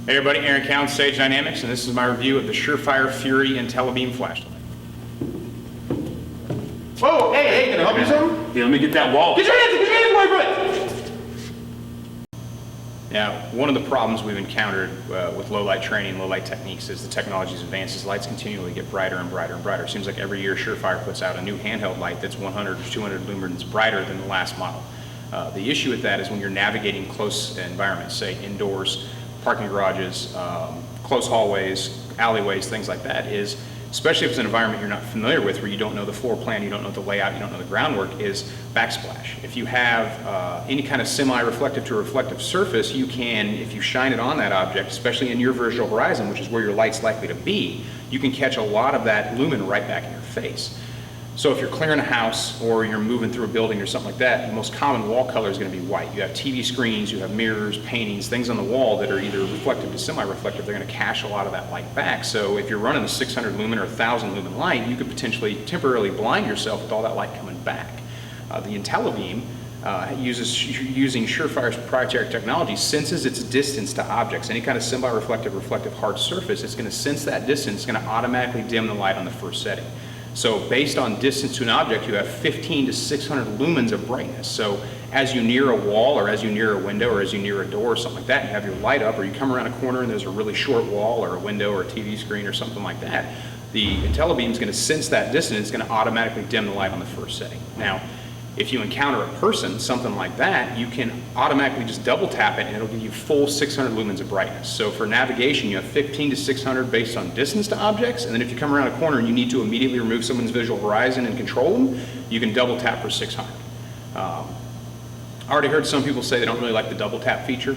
Hey everybody, Aaron Cowan, Sage Dynamics, and this is my review of the Surefire Fury Intellibeam flashlight. Whoa, hey, can I help you something? Yeah, let me get that wall. Get your hands away from it! Now, one of the problems we've encountered with low light training, low light techniques is the technology's advances. Lights continually get brighter and brighter and brighter. It seems like every year Surefire puts out a new handheld light that's 100 or 200 lumens brighter than the last model. The issue with that is when you're navigating close environments, say indoors, parking garages, close hallways, alleyways, things like that, is, especially if it's an environment you're not familiar with, where you don't know the floor plan, you don't know the layout, you don't know the groundwork, is backsplash. If you have any kind of semi-reflective to reflective surface, you can, if you shine it on that object, especially in your visual horizon, which is where your light's likely to be, you can catch a lot of that lumen right back in your face. So if you're clearing a house or you're moving through a building or something like that, the most common wall color is going to be white. You have TV screens, you have mirrors, paintings, things on the wall that are either reflective to semi-reflective. They're going to cache a lot of that light back. So if you're running a 600 lumen or 1,000 lumen light, you could potentially temporarily blind yourself with all that light coming back. The Intellibeam, using Surefire's proprietary technology, senses its distance to objects. Any kind of semi-reflective, reflective hard surface, it's going to sense that distance. It's going to automatically dim the light on the first setting. So based on distance to an object, you have 15 to 600 lumens of brightness. So as you near a wall, or as you near a window, or as you near a door or something like that, you have your light up, or you come around a corner and there's a really short wall or a window or a TV screen or something like that, the Intellibeam is going to sense that distance. It's going to automatically dim the light on the first setting. Now, if you encounter a person, something like that, you can automatically just double tap it and it'll give you full 600 lumens of brightness. So for navigation, you have 15 to 600 based on distance to objects, and then if you come around a corner and you need to immediately remove someone's visual horizon and control them, you can double tap for 600. I already heard some people say they don't really like the double tap feature,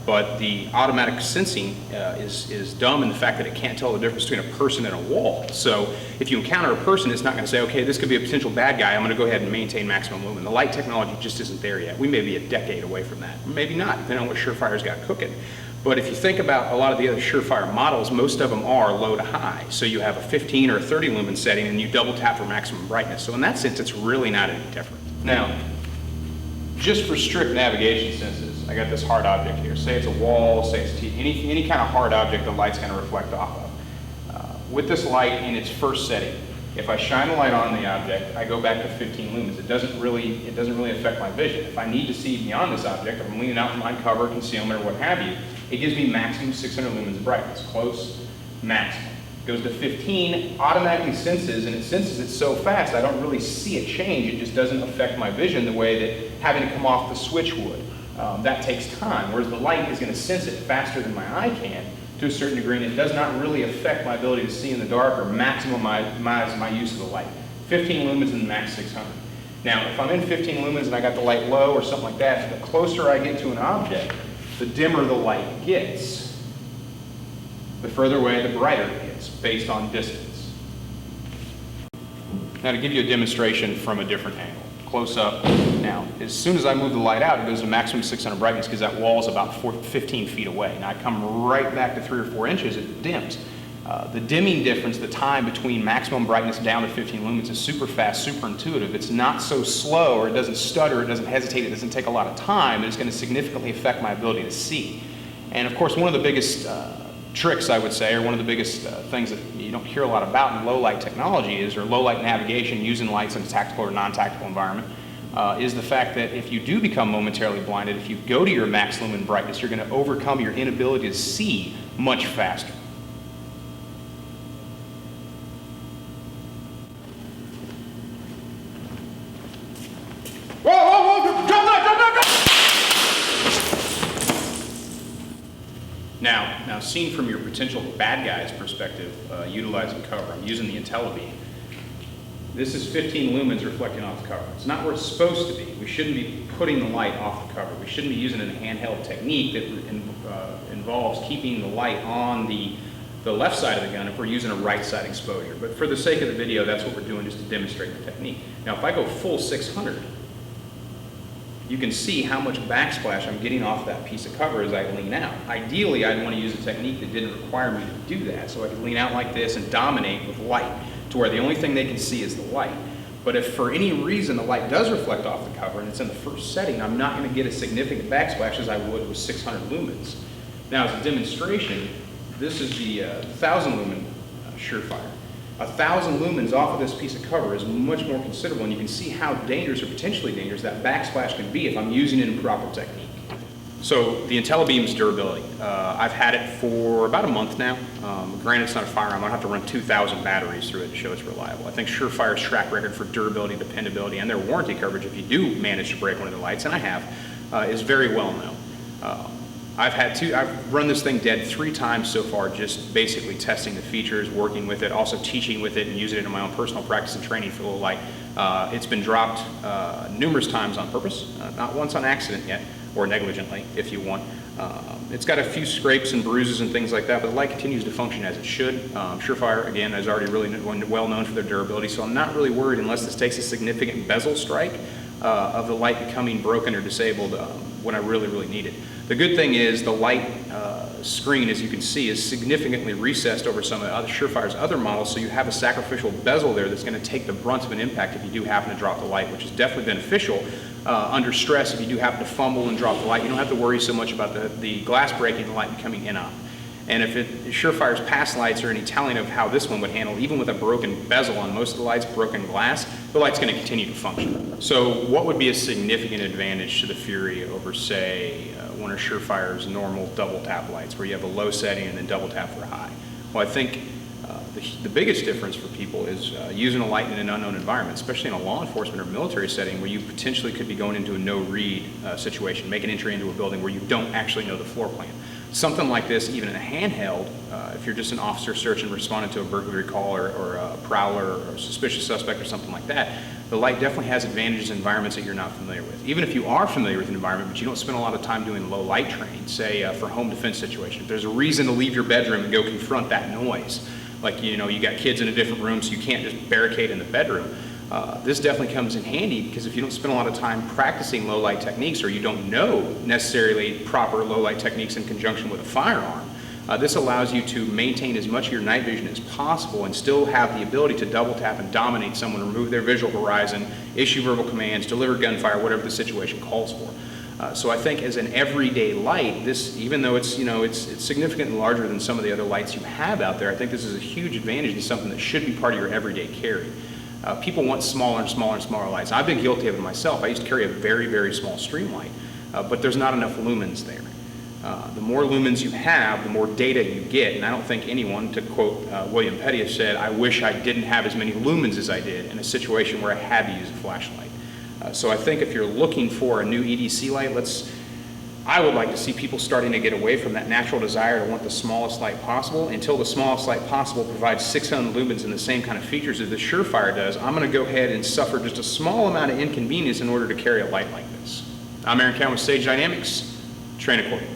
but the automatic sensing is dumb in the fact that it can't tell the difference between a person and a wall. So if you encounter a person, it's not going to say, okay, this could be a potential bad guy, I'm going to go ahead and maintain maximum lumen. The light technology just isn't there yet. We may be a decade away from that. Maybe not, depending on what Surefire's got cooking. But if you think about a lot of the other Surefire models, most of them are low to high. So you have a 15 or a 30 lumen setting and you double tap for maximum brightness. So in that sense, it's really not any different. Now, just for strict navigation senses, I got this hard object here. Say it's a wall, say it's any kind of hard object the light's going to reflect off of. With this light in its first setting, if I shine a light on the object, I go back to 15 lumens. It doesn't really affect my vision. If I need to see beyond this object, if I'm leaning out from behind cover, concealment, or what have you, it gives me maximum 600 lumens of brightness, close, maximum. Goes to 15, automatically senses, and it senses it so fast I don't really see it change. It just doesn't affect my vision the way that having to come off the switch would. That takes time, whereas the light is going to sense it faster than my eye can to a certain degree, and it does not really affect my ability to see in the dark or maximize my use of the light. 15 lumens and max 600. Now, if I'm in 15 lumens and I got the light low or something like that, the closer I get to an object, the dimmer the light gets. The further away, the brighter it gets, based on distance. Now to give you a demonstration from a different angle, close up. Now, as soon as I move the light out, it goes to maximum 600 brightness because that wall is about 15 feet away. Now I come right back to 3 or 4 inches, it dims. The dimming difference, the time between maximum brightness down to 15 lumens is super fast, super intuitive. It's not so slow, or it doesn't stutter, it doesn't hesitate, it doesn't take a lot of time, but it's going to significantly affect my ability to see. And of course, one of the biggest tricks, I would say, or one of the biggest things that you don't hear a lot about in low light technology is, or low light navigation using lights in a tactical or non-tactical environment, is the fact that if you do become momentarily blinded, if you go to your max lumen brightness, you're going to overcome your inability to see much faster. Now seen from your potential bad guy's perspective, utilizing cover, I'm using the Intellibeam. This is 15 lumens reflecting off the cover. It's not where it's supposed to be. We shouldn't be putting the light off the cover. We shouldn't be using a handheld technique that involves keeping the light on the left side of the gun if we're using a right side exposure. But for the sake of the video, that's what we're doing, just to demonstrate the technique. Now if I go full 600, you can see how much backsplash I'm getting off that piece of cover as I lean out. Ideally, I'd want to use a technique that didn't require me to do that, so I could lean out like this and dominate with light, to where the only thing they can see is the light. But if for any reason the light does reflect off the cover and it's in the first setting, I'm not going to get a significant backsplash as I would with 600 lumens. Now as a demonstration, this is the 1000 lumen Surefire. 1000 lumens off of this piece of cover is much more considerable, and you can see how dangerous or potentially dangerous that backsplash can be if I'm using it in proper technique. So the Intellibeam's durability. I've had it for about a month now. Granted, it's not a firearm. I'm gonna have to run 2,000 batteries through it to show it's reliable. I think Surefire's track record for durability, dependability, and their warranty coverage, if you do manage to break one of the lights, and I have, is very well known. I've run this thing dead 3 times so far, just basically testing the features, working with it, also teaching with it and using it in my own personal practice and training for low light. It's been dropped numerous times on purpose, not once on accident yet, or negligently, if you want. It's got a few scrapes and bruises and things like that, but the light continues to function as it should. Surefire, again, is already really well known for their durability, so I'm not really worried unless this takes a significant bezel strike of the light becoming broken or disabled when I really need it. The good thing is the light screen, as you can see, is significantly recessed over some of the other Surefire's other models, so you have a sacrificial bezel there that's going to take the brunt of an impact if you do happen to drop the light, which is definitely beneficial under stress. If you do happen to fumble and drop the light, you don't have to worry so much about the glass breaking, the light becoming in-op. And if Surefire's past lights are any telling of how this one would handle, even with a broken bezel on most of the lights, broken glass, the light's going to continue to function. So what would be a significant advantage to the Fury over, say, one of Surefire's normal double tap lights, where you have a low setting and then double tap for high? Well, I think the biggest difference for people is using a light in an unknown environment, especially in a law enforcement or military setting where you potentially could be going into a no-read situation, make an entry into a building where you don't actually know the floor plan. Something like this, even in a handheld, if you're just an officer search and responding to a burglary call or a prowler or a suspicious suspect or something like that, the light definitely has advantages in environments that you're not familiar with. Even if you are familiar with an environment, but you don't spend a lot of time doing low light training, say for home defense situation, if there's a reason to leave your bedroom and go confront that noise, like you got kids in a different room, so you can't just barricade in the bedroom. This definitely comes in handy, because if you don't spend a lot of time practicing low light techniques, or you don't know necessarily proper low light techniques in conjunction with a firearm, this allows you to maintain as much of your night vision as possible and still have the ability to double tap and dominate someone, remove their visual horizon, issue verbal commands, deliver gunfire, whatever the situation calls for. So I think as an everyday light, this, even though it's significantly larger than some of the other lights you have out there, I think this is a huge advantage and something that should be part of your everyday carry. People want smaller and smaller and smaller lights. I've been guilty of it myself. I used to carry a very small stream light, but there's not enough lumens there. The more lumens you have, the more data you get, and I don't think anyone, to quote William Petty, has said, "I wish I didn't have as many lumens as I did" in a situation where I had to use a flashlight. So I think if you're looking for a new EDC light, I would like to see people starting to get away from that natural desire to want the smallest light possible until the smallest light possible provides 600 lumens and the same kind of features as the Surefire does. I'm going to go ahead and suffer just a small amount of inconvenience in order to carry a light like this. I'm Aaron Cowan with Sage Dynamics. Train accordingly.